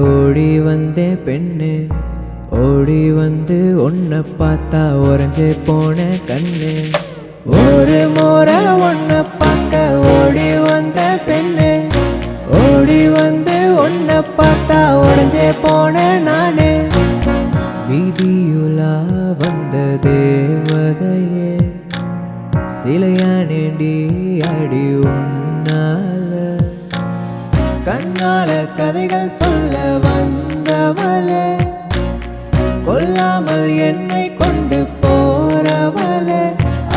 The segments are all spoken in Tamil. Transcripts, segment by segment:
ஓடி வந்தே பெண்ணு, ஓடி வந்து உன்னை பார்த்தா உறைஞ்சே போன கண்ணு. ஒரு முறை உன்னை பார்க்க ஓடி வந்த பெண்ணு, ஓடி வந்து உன்னை பார்த்தா உடைஞ்சே போன நானு. வீதியுலா வந்த தேவதையே சிலையானேண்டி அடி உன்னால. கண்ணால கதைகள் சொல்ல வந்தவளே, கொல்லாமல் என்னை கொண்டு போறவளே,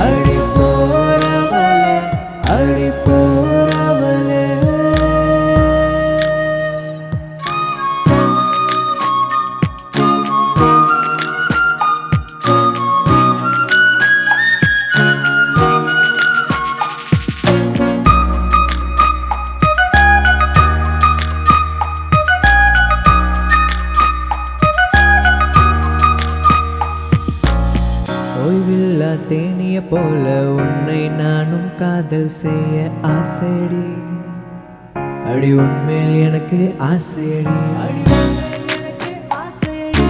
அடி போறவளே, அடி போறவளே. ஓய்வில்லா தேனிய போல உன்னை நானும் காதல் செய்ய ஆசையடி, அடி உன்மேல் எனக்கு ஆசையடி, அடி உன்மேல் எனக்கு ஆசையடி.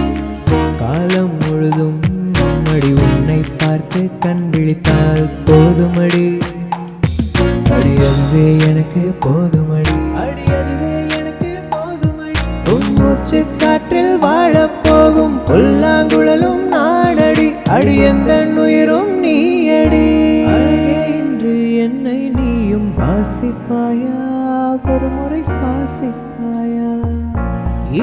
காலம் முழுதும் அடி உன்னை பார்த்து கண் விழித்தால் போதுமடி, அடி அதுவே எனக்கு போதுமடி, அடி அதுவே எனக்கு போதுமடி. உன் மூச்சு காற்றில் வாழ போகும் புல்லாங்குழலும் நாடடி, அடி எந்த உயிரும் நீயடி. இன்று என்னை நீயும் வாசிப்பாயா, ஒரு முறை சுவாசிப்பாயா.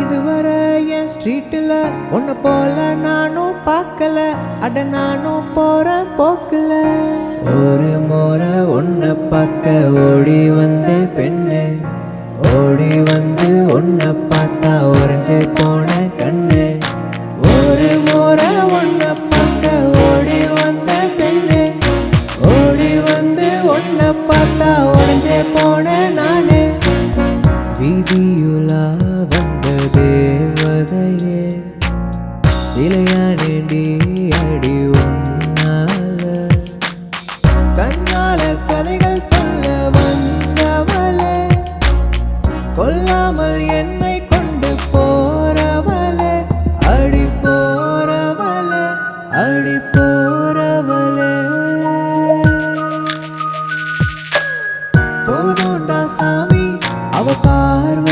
இதுவரை என் ஸ்ட்ரீட்ல உன்னை போல நானும் பார்க்கல, அட நானும் போற போக்கல. ஒரு முறை உன்னை பார்க்க ஓடி வந்த பெண்ணு, ஓடி வந்து உன்னை பார்த்தா உறைஞ்சே போன கண்ணு. ஒரு முறை உன்னை பார்க்க ஓடி வந்த பெண்ணு, ஓடி வந்து உன்னை பார்த்தா உடைஞ்சே போன நானு. வீதியுலா வந்த தேவதையே சிலையானேண்டி அடி உன்னால. கண்ணால கதைகள் சொல்ல வந்தவளே, கொல்லாமல் என்னை கொண்டு போறவளே, அடி போறவளே, அடி போறவளே. போதுண்டா சாமி அவ பார்வை